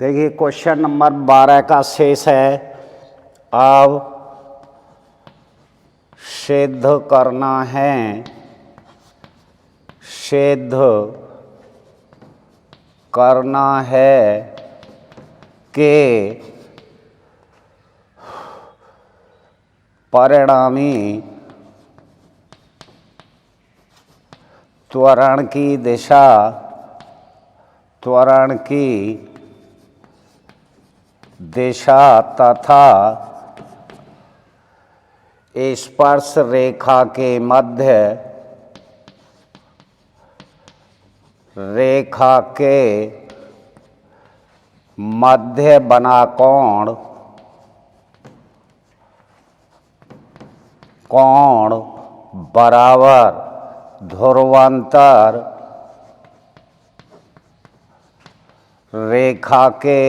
देखिए question number 12 का शेष है। अब सिद्ध करना है, सिद्ध करना है कि परिणामी त्वरण की दिशा, त्वरण की दिशा तथा स्पर्श रेखा के मध्य, रेखा के मध्य बना कोण, कोण बराबर ध्रुवांतर रेखा के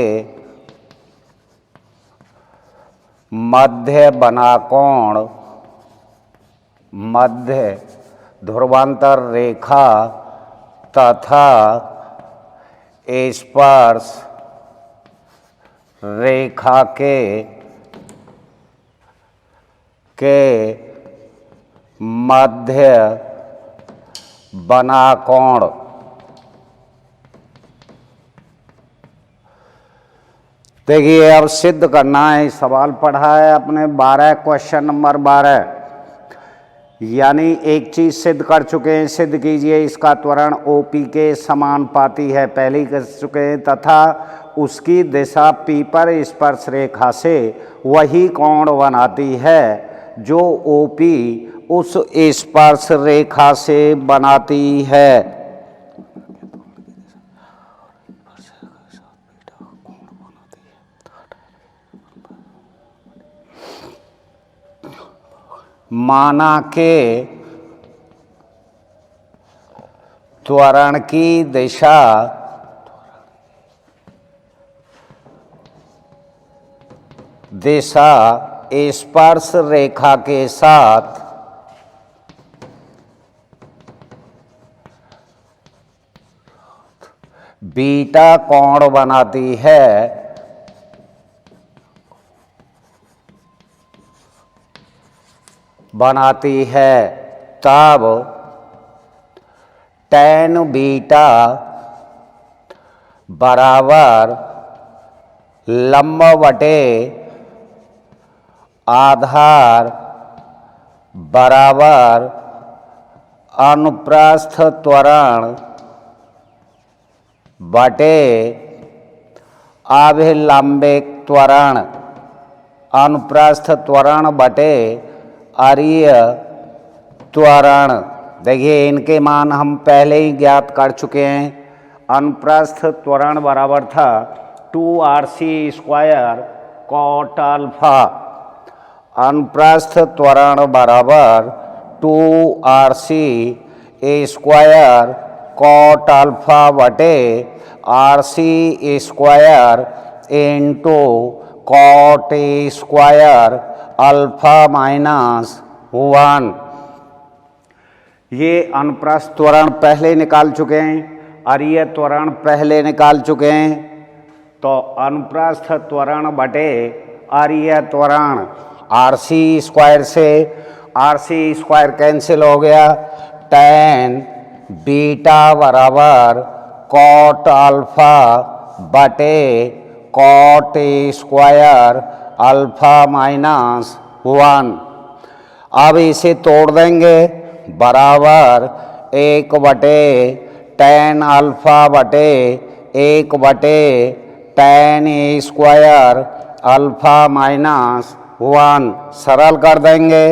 मध्य बना कोण, मध्य ध्रुवांतर रेखा तथा स्पर्श रेखा के मध्य बना कोण। देखिए अब सिद्ध करना है। सवाल पढ़ा है अपने 12, क्वेश्चन नंबर 12, यानी एक चीज सिद्ध कर चुके हैं। सिद्ध कीजिए इसका त्वरण OP के समानुपाती है, पहले कर चुके हैं, तथा उसकी दिशा P पर स्पर्श रेखा से वही कोण बनाती है जो OP उस स्पर्श रेखा से बनाती है। माना के त्वरण की दिशा स्पर्श रेखा के साथ बीटा कोण बनाती है, तब tan बीटा बराबर लंब बटे आधार बराबर अनुप्रस्थ त्वरण बटे अभिलंबिक त्वरण, अनुप्रस्थ त्वरण बटे अरीय त्वरण। देखिए इनके मान हम पहले ही ज्ञात कर चुके हैं। अनुप्रस्थ त्वरण बराबर था 2RC² cot अल्फा, अनुप्रस्थ त्वरण बराबर 2RC² cot अल्फा बटे RC² इंटू cot² अल्फा -1। ये अनुप्रस्थ त्वरण पहले निकाल चुके हैं, अरीय त्वरण पहले निकाल चुके हैं। तो अनुप्रस्थ त्वरण बटे अरीय त्वरण RC² से RC² कैंसिल हो गया, tan बीटा बराबर cot अल्फा बटे cot² अल्फा -1। अब इसे तोड़ देंगे, बराबर 1 बटे tan अल्फा बटे 1 बटे tan A² अल्फा -1, सरल कर देंगे,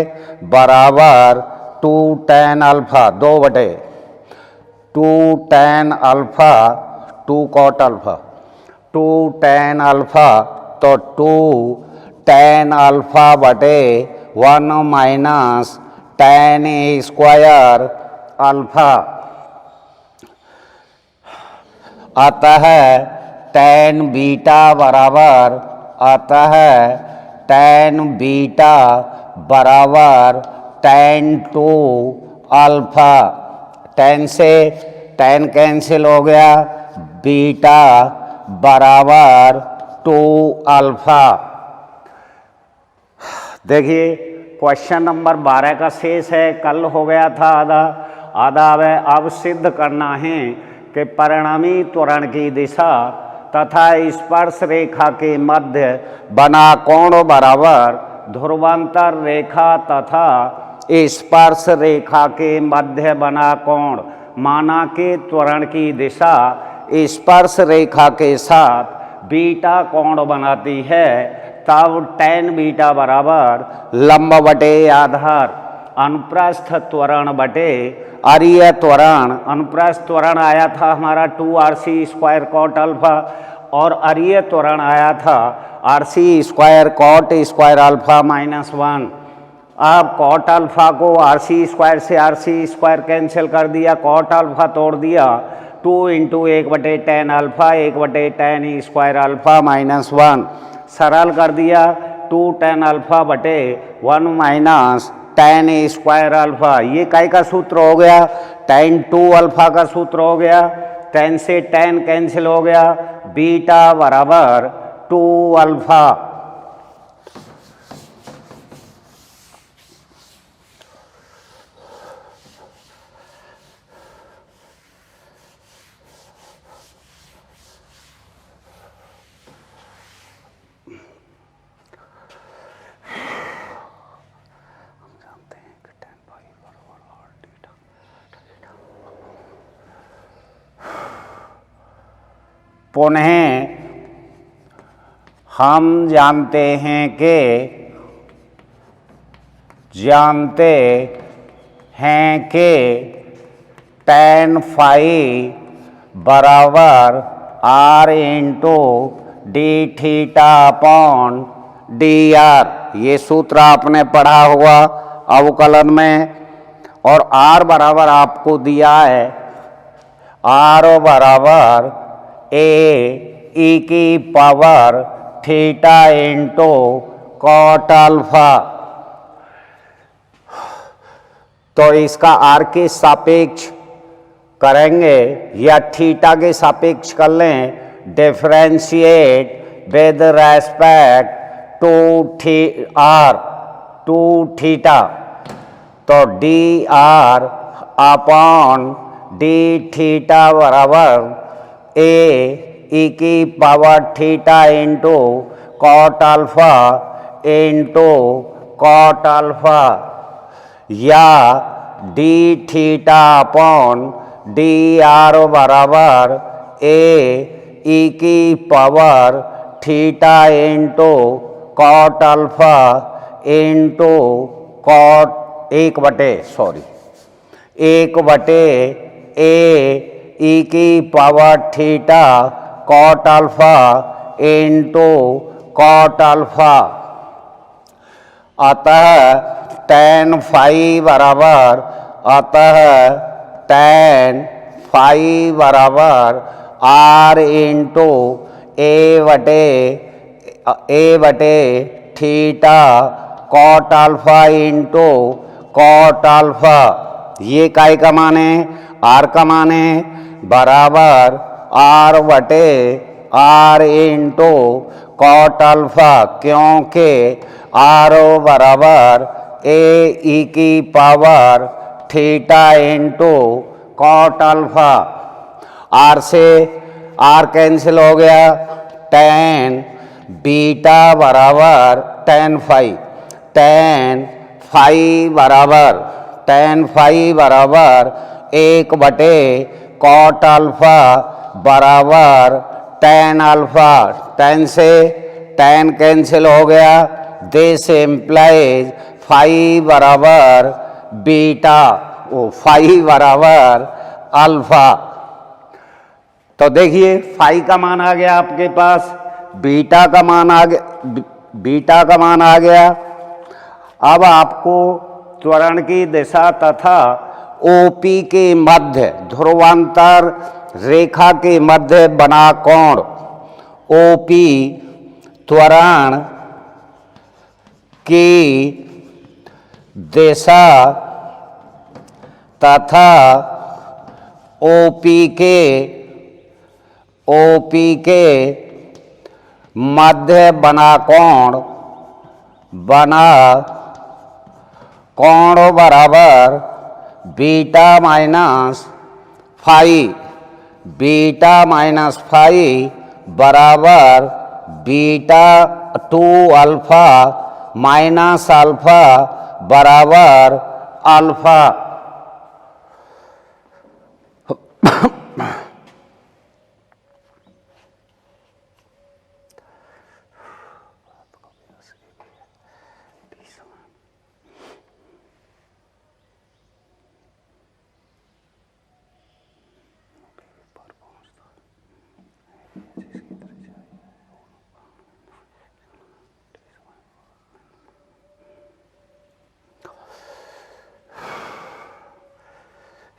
बराबर 2 tan अल्फा 2 बटे 2 tan alpha 2 cot alpha 2 tan alpha, तो 2 tan अल्फा बटे 1 माइनस tan A² अल्फा। अतः tan बीटा बराबर, अतः tan बीटा बराबर tan 2 अल्फा। tan से tan कैंसिल हो गया, बीटा बराबर 2 अल्फा। देखिए क्वेश्चन नंबर 12 का शेष है, कल हो गया था आधा आधा। अब सिद्ध करना है कि परिणामी त्वरण की दिशा तथा स्पर्श रेखा के मध्य बना कोण बराबर ध्रुवांतर रेखा तथा स्पर्श रेखा के मध्य बना कोण। माना कि त्वरण की दिशा स्पर्श रेखा के साथ बीटा कोण बनाती है, तब tan बीटा बराबर लंब बटे आधार अनुप्रस्थ त्वरण बटे अरीय त्वरण। अनुप्रस्थ त्वरण आया था हमारा 2rc² कॉट अल्फा और अरीय त्वरण आया था rc² कॉट स्क्वायर अल्फा -1। अब कॉट अल्फा को rc² से rc² कैंसिल कर दिया, कॉट अल्फा तोड़ दिया, 2 × 1/tan alpha 1/tan e² alpha -1 सरल कर दिया, 2 tan अल्फा बटे 1 - tan e² अल्फा। ये काय का सूत्र हो गया? tan 2 अल्फा का सूत्र हो गया। tan से tan कैंसिल हो गया, बीटा बराबर 2 अल्फा। पुनः हम जानते हैं कि tan फाई बराबर r × d∅/dr। ये सूत्र आपने पढ़ा हुआ अवकलन में। और r बराबर आपको दिया है, r बराबर e⁻θ × कॉट अल्फा। तो इसका r के सापेक्ष करेंगे या थीटा के सापेक्ष कर लें, differentiate with respect to theta. तो dr/dθ बराबर e⁻θ × cot alpha × cot alpha, या dθ/dr बराबर e⁻θ × cot alpha cot 1/e⁻θ cot alpha cot alpha. अतः tan फाई बराबर r × a/θ cot alpha cot alpha. ये काय का मान है? r का मान है, बराबर r × कॉट अल्फा, क्योंकि r बराबर e⁻θ × कॉट अल्फा। r से r कैंसिल हो गया, tan बीटा बराबर tan फाई बराबर 1/कॉट अल्फा बराबर tan अल्फा। tan से tan कैंसिल हो गया, दिस इम्प्लाइज फाई बराबर बीटा, फाई बराबर अल्फा। तो देखिए फाई का मान आ गया आपके पास, बीटा का मान आ गया। अब आपको त्वरण की दिशा तथा OP के मध्य ध्रुवांतर रेखा के मध्य बना कोण OP त्वरण की दिशा तथा OP OP के मध्य बना कोण बराबर बीटा माइनस फाई बराबर बीटा 2 अल्फा माइनस अल्फा बराबर अल्फा।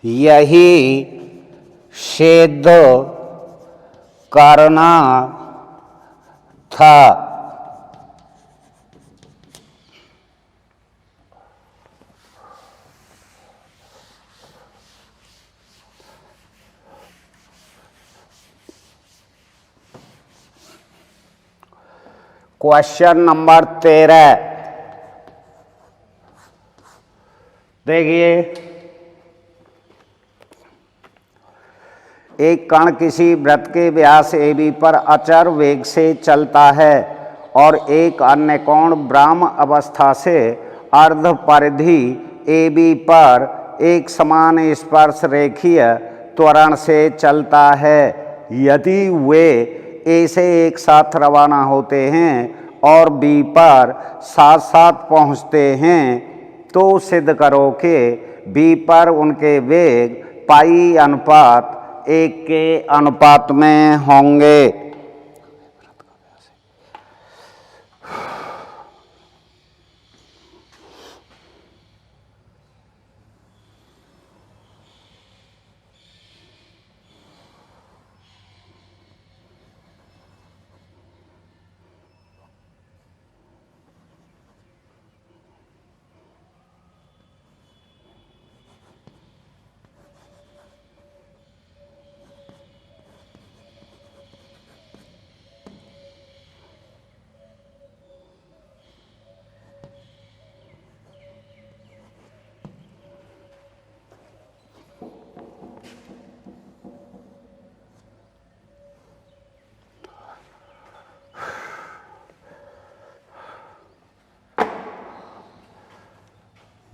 यही सिद्ध करना था। क्वेश्चन नंबर 13 देखिए, एक कण किसी वृत्त के व्यास AB पर अचर वेग से चलता है और एक अन्य कोण ब्राह्म अवस्था से अर्ध परिधि AB पर एक समान स्पर्श रेखीय त्वरण से चलता है। यदि वे A से एक साथ रवाना होते हैं और B पर साथ साथ पहुंचते हैं तो सिद्ध करो कि B पर उनके वेग पाई अनुपात 1 के अनुपात में होंगे।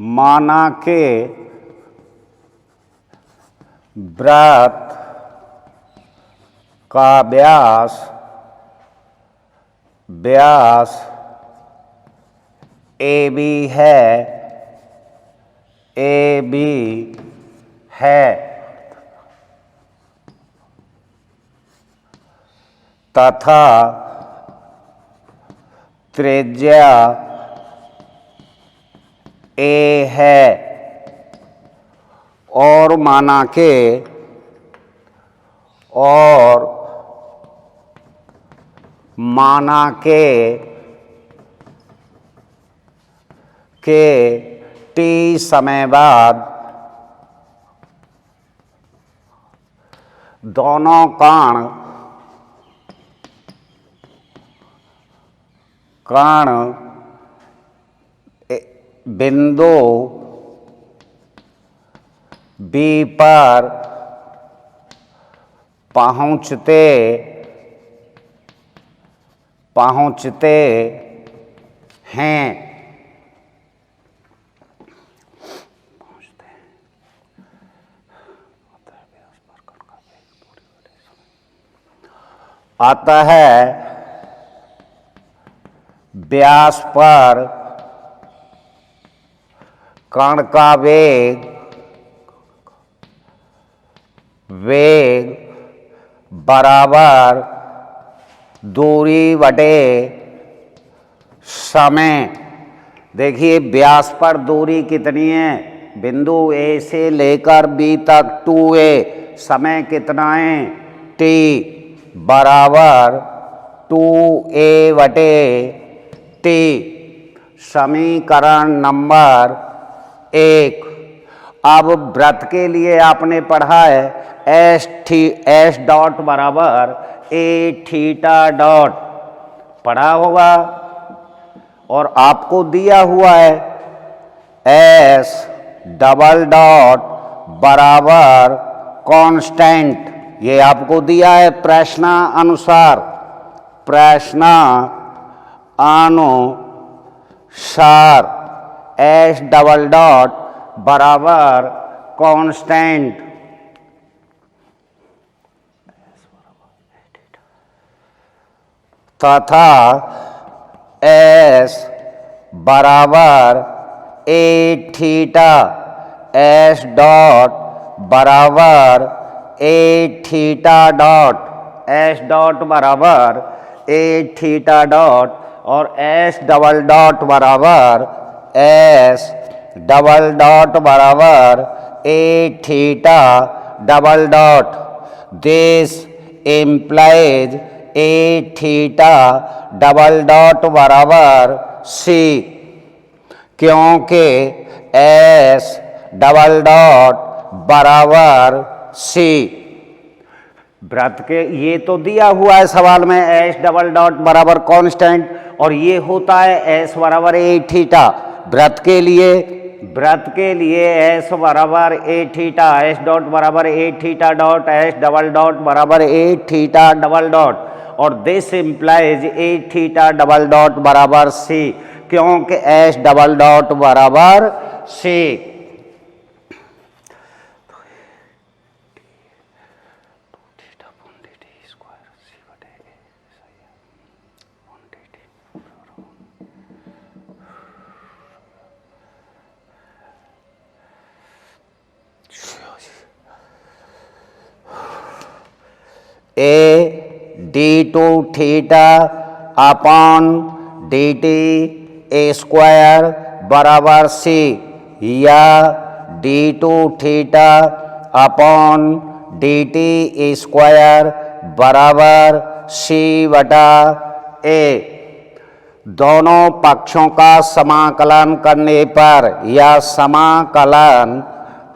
माना के वृत्त का व्यास AB है तथा त्रिज्या A है और माना के T समय बाद दोनों कण बिंदु B पर पहुंचते हैं। अतः व्यास पर कण का वेग बराबर दूरी बटे समय। देखिए व्यास पर दूरी कितनी है, बिंदु A से लेकर B तक 2a, समय कितना है T बराबर 2a बटे T। समीकरण नंबर 1, अब वृत्त के लिए आपने पढ़ा है एस डॉट बराबर ए थीटा डॉट पढ़ा होगा, और आपको दिया हुआ है एस डबल डॉट बराबर कांस्टेंट, ये आपको दिया है प्रश्नानुसार एस डबल डॉट बराबर कांस्टेंट तथा एस बराबर ए थीटा, एस डॉट बराबर A theta dot, S dot बराबर ए थीटा डॉट, और एस डबल डॉट बराबर एस डबल डॉट बराबर A theta double dot. This implies A theta double dot बराबर C, क्योंकि S double dot बराबर सी। वृत्त के ये तो दिया हुआ है सवाल में एस डबल डॉट बराबर कांस्टेंट, और ये होता है एस बराबर ए थीटा। वृत्त के लिए एस बराबर ए थीटा, एस डॉट बराबर A theta dot, S double dot बराबर ए थीटा डबल डॉट, और this implies A theta double dot बराबर सी, क्योंकि एस डबल डॉट बराबर C. A D two theta upon D T A square बराबर C, या D two theta upon D T A square बराबर C बटा ए। दोनों पक्षों का समाकलन करने पर या समाकलन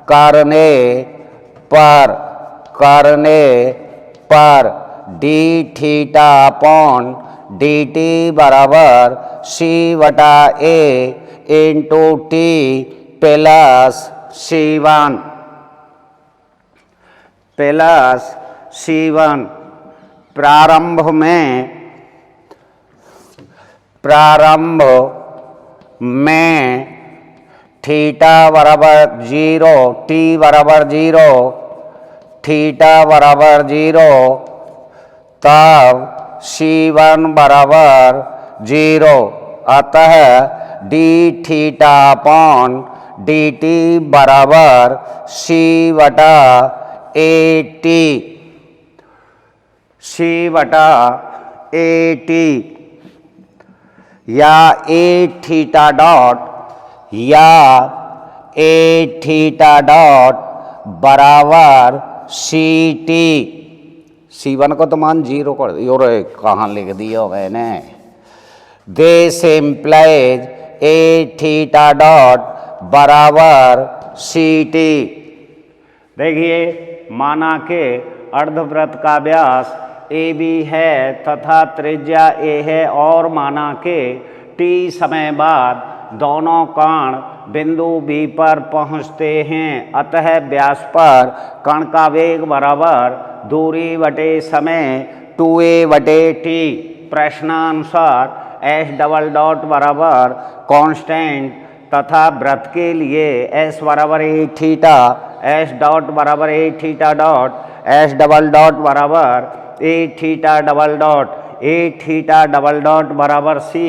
करने पर D theta upon D T बराबर सी बटा ए इंटू टी प्लस सी वन। प्रारंभ में थीटा बराबर 0, टी बराबर 0, थीटा बराबर 0, तब C1 बराबर 0। अतः D theta upon D T बराबर सी बटा ए टी, या ए थीटा डॉट बराबर सी टी। C1 को तो मान 0 कर दियो रे, कहाँ लिख दियो मैंने। This implies A theta dot बराबर सी टी। देखिए, माना के अर्धवृत्त का व्यास ए बी है तथा त्रिज्या ए है, और माना के टी समय बाद दोनों कण बिंदु बी पर पहुंचते हैं, अतः व्यास पर कण का वेग बराबर दूरी बटे समय 2a बटे टी। प्रश्नानुसार एस डबल डॉट बराबर कांस्टेंट तथा वृत्त के लिए एस बराबर ए थीटा, एस डॉट बराबर A theta dot, S double dot बराबर A theta double dot, A theta double dot बराबर सी,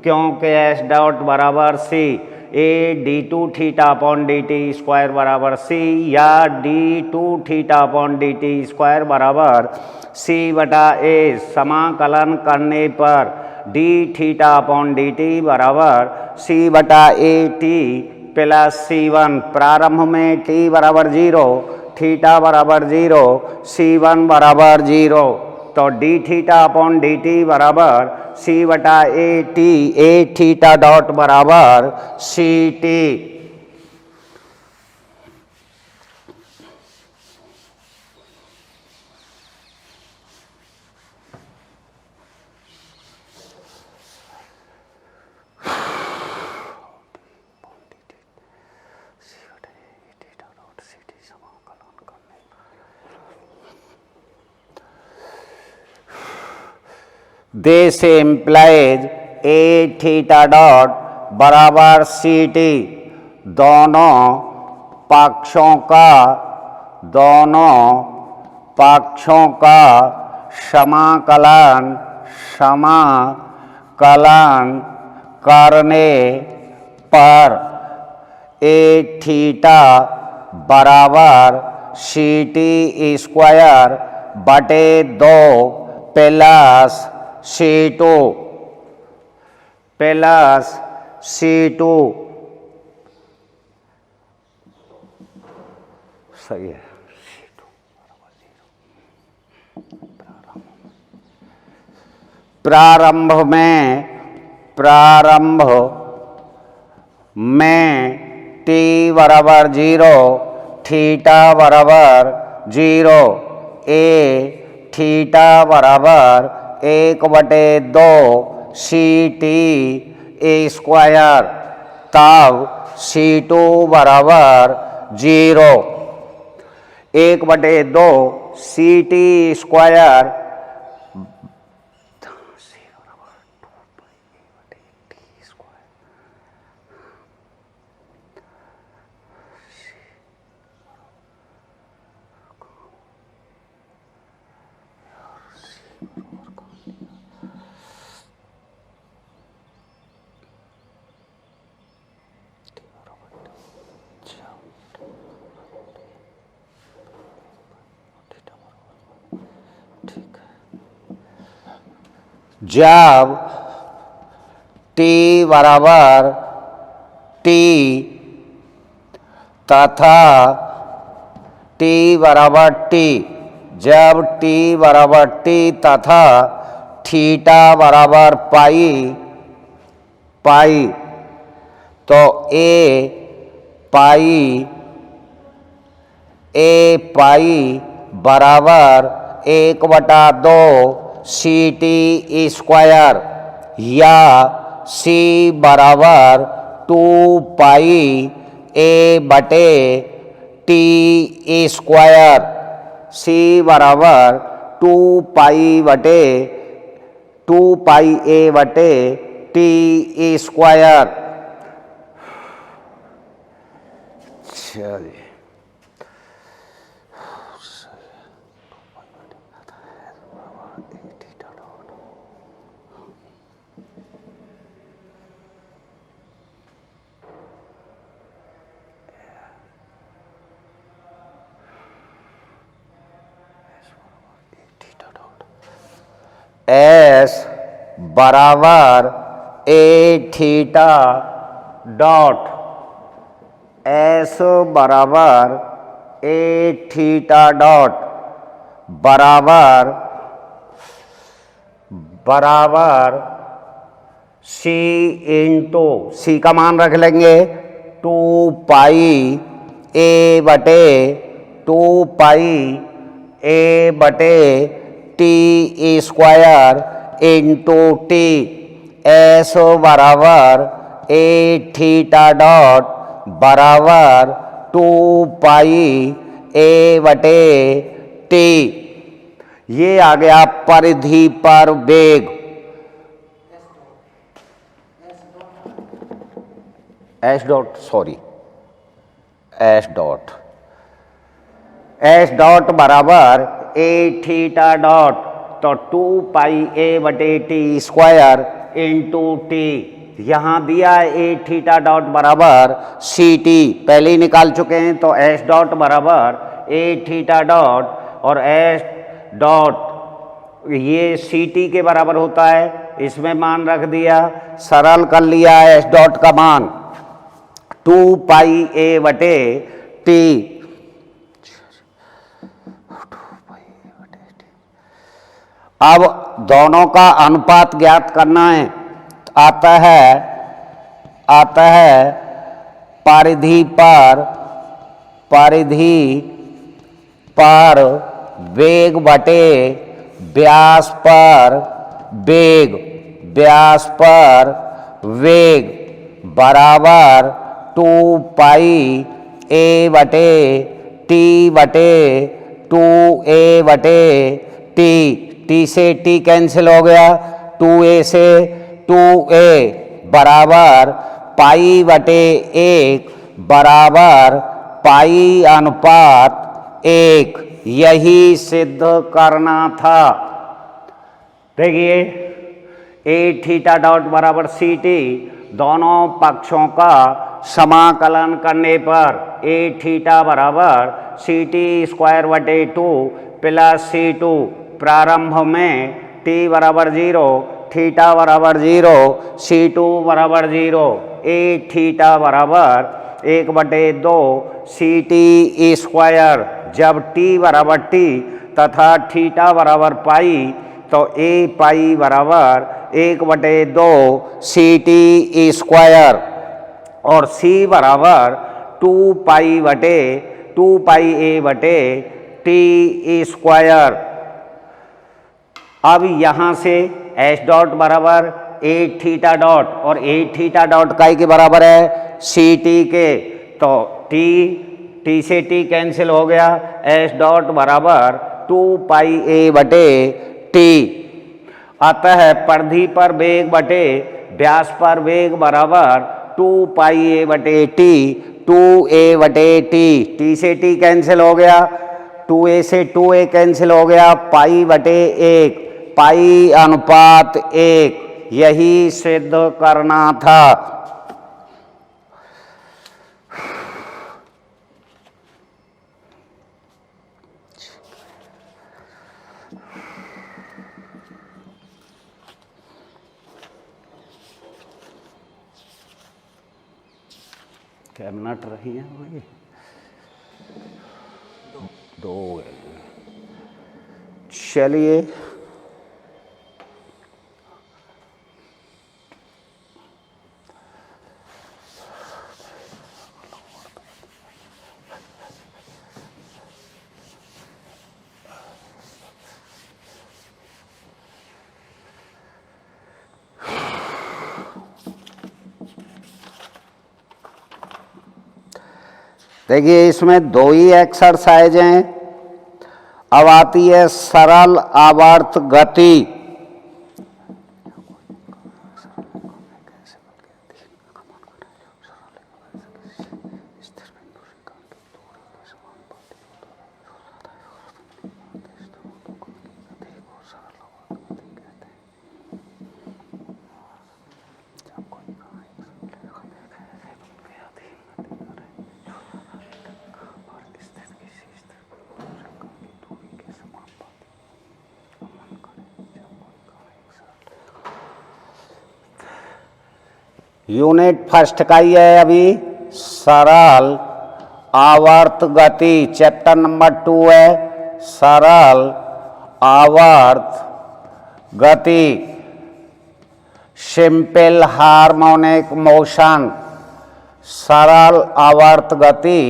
क्योंकि एस डॉट बराबर C, A D two theta upon D T square बराबर C, या D two theta upon D T square बराबर C बटा A. समाकलन करने पर D theta upon D T बराबर सी बटा ए टी प्लस C1। प्रारंभ में टी बराबर 0, थीटा बराबर 0, C1 बराबर 0, तो D theta upon D T बराबर सी बटा A T, A theta dot बराबर C T. This implies A theta dot बराबर सी टी, दोनों पक्षों का समाकलन करने पर ए थीटा बराबर सी टी स्क्वायर बटे 2 प्लस C2 सही है। प्रारंभ में t बराबर 0, थीटा बराबर 0, ए थीटा बराबर 1/2 सी टी स्क्वायर, तब C2 बराबर 0, 1/2 सी टी स्क्वायर जब t बराबर t तथा t बराबर t, जब t बराबर t तथा थीटा बराबर पाई, तो ए पाई बराबर 1/2 सी टी स्क्वायर, या C बराबर 2 पाई ए बटे टी स्क्वायर, C बराबर 2 पाई ए बटे टी स्क्वायर। चलिए S बराबर ए थीटा डॉट, S बराबर ए थीटा डॉट बराबर C इंटू, C का मान रख लेंगे 2 पाई ए बटे T square into T, S बराबर ए थीटा डॉट बराबर 2 पाई ए बटे टी। ये आ गया परिधि पर वेग। एस डॉट बराबर ए थीटा डॉट, तो 2 पाई ए बटे टी स्क्वायर इंटू टी, यहाँ दिया ए थीटा डॉट बराबर सी टी, पहले ही निकाल चुके हैं, तो एस डॉट बराबर ए थीटा डॉट और एस डॉट ये सी टी के बराबर होता है, इसमें मान रख दिया, सरल कर लिया एस डॉट का मान 2 पाई ए बटे टी। अब दोनों का अनुपात ज्ञात करना है। आता है परिधि पर वेग बटे व्यास पर वेग बराबर 2 पाई ए बटे टी बटे 2 ए बटे टी। टी से टी कैंसिल हो गया, 2a से 2a बराबर पाई बटे 1 बराबर पाई अनुपात 1, यही सिद्ध करना था। देखिए ए थीटा डॉट बराबर सी टी, दोनों पक्षों का समाकलन करने पर ए थीटा बराबर सी टी स्क्वायर बटे 2 प्लस सी 2, प्रारंभ में टी बराबर 0, थीटा बराबर 0, सी 2 बराबर 0, ए थीटा बराबर 1/2 सी टी स्क्वायर। जब टी बराबर टी तथा थीटा बराबर पाई तो ए पाई बराबर 1/2 सी टी स्क्वायर और सी बराबर 2 पाई ए बटे टी स्क्वायर। अब यहाँ से एच डॉट बराबर ए थीटा डॉट और ए थीटा डॉट काई के बराबर है सी टी के, तो टी से टी कैंसिल हो गया, एच डॉट बराबर 2 पाई ए बटे टी। अतः परिधि पर वेग बटे व्यास पर वेग बराबर 2 पाई ए बटे टी, 2a बटे टी से टी कैंसिल हो गया, 2a से 2a कैंसिल हो गया, पाई बटे 1, पाई अनुपात 1, यही सिद्ध करना था। क्या मिनट रही है भाई? 2। चलिए देखिए, इसमें 2 ही एक्सरसाइज हैं। अब आती है सरल आवर्त गति। यूनिट फर्स्ट का ही है अभी, सरल आवर्त गति। चैप्टर नंबर 2 है सरल आवर्त गति, सिंपल हार्मोनिक मोशन। सरल आवर्त गति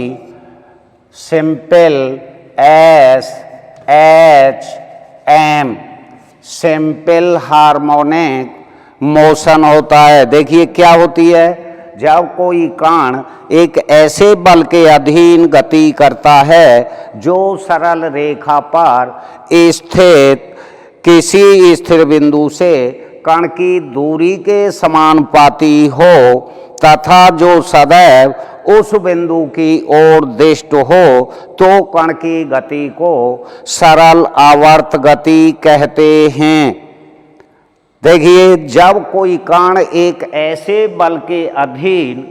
simple SHM, simple harmonic motion होता है। देखिए क्या होती है, जब कोई कण एक ऐसे बल के अधीन गति करता है जो सरल रेखा पर स्थित किसी स्थिर बिंदु से कण की दूरी के समानुपाती हो तथा जो सदैव उस बिंदु की ओर दिष्ट हो, तो कण की गति को सरल आवर्त गति कहते हैं। देखिए, जब कोई कण एक ऐसे बल के अधीन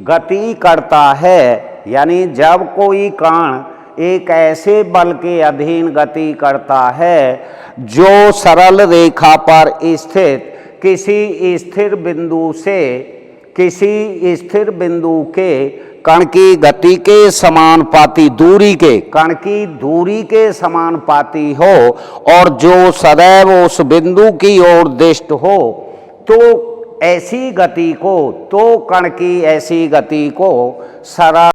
गति करता है, यानी जब कोई कण एक ऐसे बल के अधीन गति करता है जो सरल रेखा पर स्थित किसी स्थिर बिंदु के कण की गति के समानुपाती कण की दूरी के समानुपाती हो और जो सदैव उस बिंदु की ओर दिष्ट हो, तो कण की ऐसी गति को सरल